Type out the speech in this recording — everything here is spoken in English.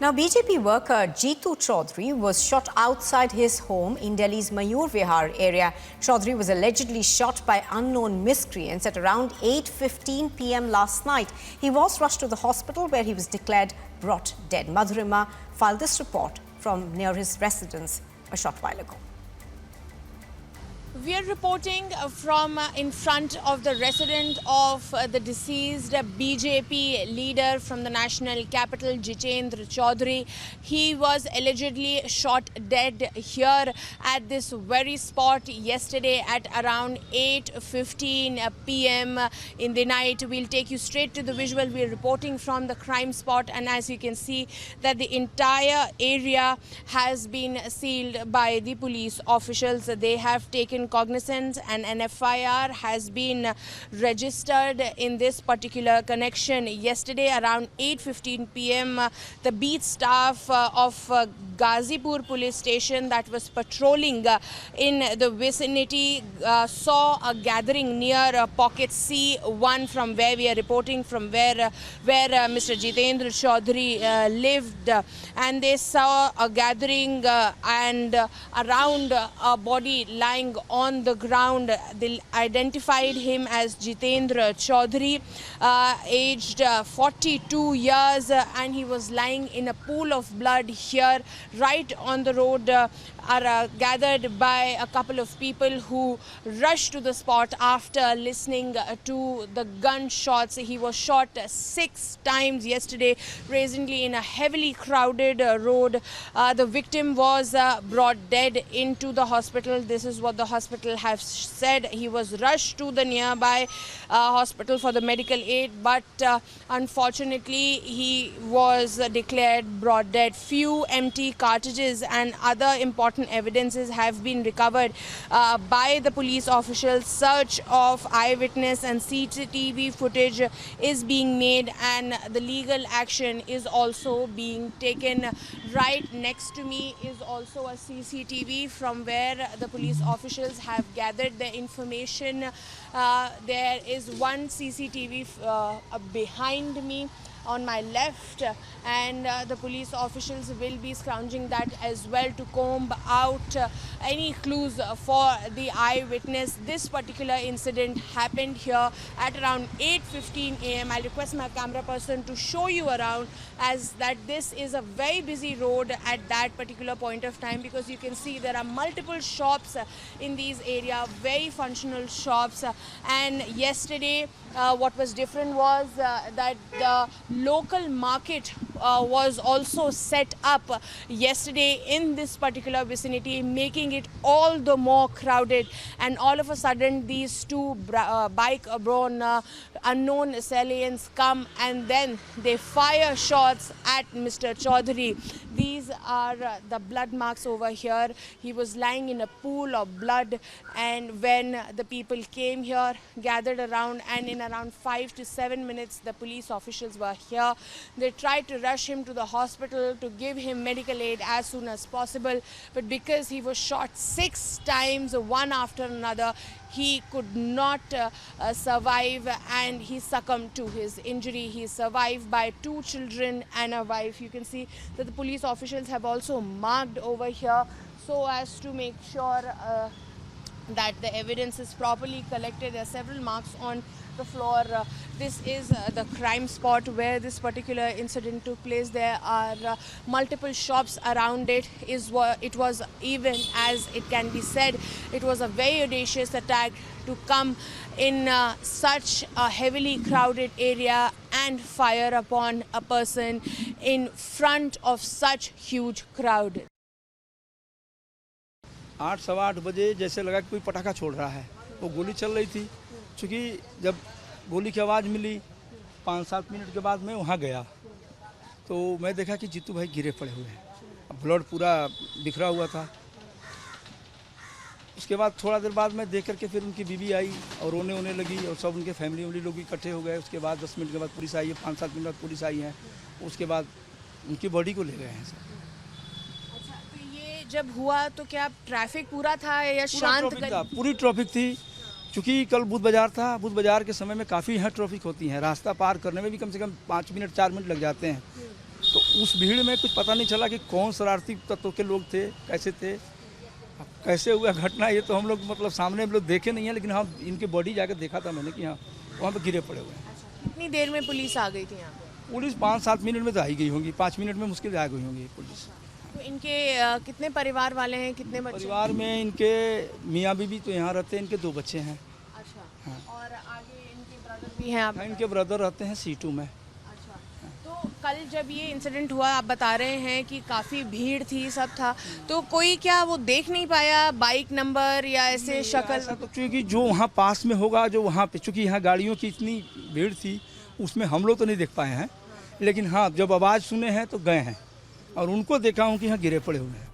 Now, BJP worker Jeetu Chaudhary was shot outside his home in Delhi's Mayur Vihar area. Chaudhary was allegedly shot by unknown miscreants at around 8:15 p.m. last night. He was rushed to the hospital where he was declared brought dead. Madhurima filed this report from near his residence a short while ago. We are reporting from in front of the residence of the deceased BJP leader from the national capital, Jitendra Chaudhary. He was allegedly shot dead here at this very spot yesterday at around 8:15 p.m. in the night. We'll take you straight to the visual. We are reporting from the crime spot, and as you can see that the entire area has been sealed by the police officials. They have taken cognizance and an FIR has been registered in this particular connection. Yesterday around 8:15 p.m. the beat staff of Ghazipur police station that was patrolling in the vicinity saw a gathering near pocket C1 from where we are reporting, from where Mr. Jitendra Chaudhary lived, and they saw a gathering and around a body lying on the ground. They identified him as Jitendra Chaudhary, aged 42 years, and he was lying in a pool of blood here right on the road. Are gathered by a couple of people who rushed to the spot after listening to the gunshots. He was shot 6 times yesterday, recently in a heavily crowded road. The victim was brought dead into the hospital. This is what the hospital has said. He was rushed to the nearby hospital for the medical aid, but unfortunately he was declared brought dead. Few empty cartridges and other important evidences have been recovered by the police officials. Search of eyewitness and CCTV footage is being made, and the legal action is also being taken. Right next to me is also a CCTV from where the police officials have gathered the information. There is one CCTV behind me on my left, and the police officials will be scrounging that as well to comb out any clues for the eyewitness. This particular incident happened here at around 8:15 a.m. I'll request my camera person to show you around, as that this is a very busy road at that particular point of time, because you can see there are multiple shops in these areas, very functional shops. And yesterday what was different was that the local market was also set up yesterday in this particular vicinity, making it all the more crowded. And all of a sudden these two bike-borne unknown assailants come and then they fire shots at Mr. Chaudhary. These are the blood marks over here. He was lying in a pool of blood, and when the people came here, gathered around, and in around 5 to 7 minutes the police officials were here. They tried to rush him to the hospital to give him medical aid as soon as possible, but because he was shot 6 times, one after another, he could not survive, and he succumbed to his injury. He is survived by 2 children and a wife. You can see that the police officials have also marked over here so as to make sure that the evidence is properly collected. There are several marks on the floor. This is the crime spot where this particular incident took place. There are multiple shops around it. It was, even as it can be said, it was a very audacious attack to come in such a heavily crowded area and fire upon a person in front of such huge crowd. 8 सवा 8 बजे जैसे लगा कि कोई पटाखा छोड़ रहा है। वो गोली चल रही थी। चूँकि जब गोली की आवाज़ मिली 5-7 मिनट के बाद मैं वहाँ गया तो मैं देखा कि जीतू भाई गिरे पड़े हुए हैं। ब्लड पूरा बिखरा हुआ था। उसके बाद थोड़ा देर बाद मैं देख करके फिर उनकी बीवी आई और रोने लगी, और सब उनके फैमिली वाले लोग इकट्ठे हो गए। उसके बाद 10 मिनट के बाद पुलिस आई है, 5-7 मिनट बाद पुलिस आई है। उसके बाद उनकी बॉडी को ले गए हैं सर। जब हुआ तो क्या ट्रैफिक पूरा था या शांत? पूरी ट्रैफिक थी, क्योंकि कल बुध बाजार था। बुध बाजार के समय में काफ़ी यहाँ ट्रैफिक होती है। रास्ता पार करने में भी कम से कम 5 मिनट 4 मिनट लग जाते हैं। तो उस भीड़ में कुछ पता नहीं चला कि कौन शरारती तत्व के लोग थे, कैसे थे, अब कैसे हुआ घटना, ये तो हम लोग मतलब सामने हम लोग देखे नहीं है, लेकिन हाँ इनके बॉडी जाकर देखा था मैंने कि हाँ वहाँ पे गिरे पड़े हुए हैं। कितनी देर में पुलिस आ गई थी यहाँ पे? पुलिस 5-7 मिनट में तो आई गई होंगी, 5 मिनट में मुश्किल से आ गई होंगी पुलिस। तो इनके कितने परिवार वाले हैं, कितने बच्चे? परिवार में इनके मियाँ बीवी तो यहाँ रहते हैं, इनके 2 बच्चे हैं। अच्छा। हाँ। और आगे इनके ब्रदर भी हैं आप? हाँ, इनके ब्रदर रहते हैं C2 में। अच्छा। तो कल जब ये इंसिडेंट हुआ, आप बता रहे हैं कि काफ़ी भीड़ थी, सब था, तो कोई क्या वो देख नहीं पाया बाइक नंबर या ऐसे शक्ल? ऐसा तो क्योंकि जो वहाँ पास में होगा, जो वहाँ पे चूँकि यहाँ गाड़ियों की इतनी भीड़ थी, उसमें हम लोग तो नहीं देख पाए हैं, लेकिन हाँ जब आवाज़ सुने हैं तो गए हैं और उनको देखा हूँ कि यहाँ गिरे पड़े हुए हैं।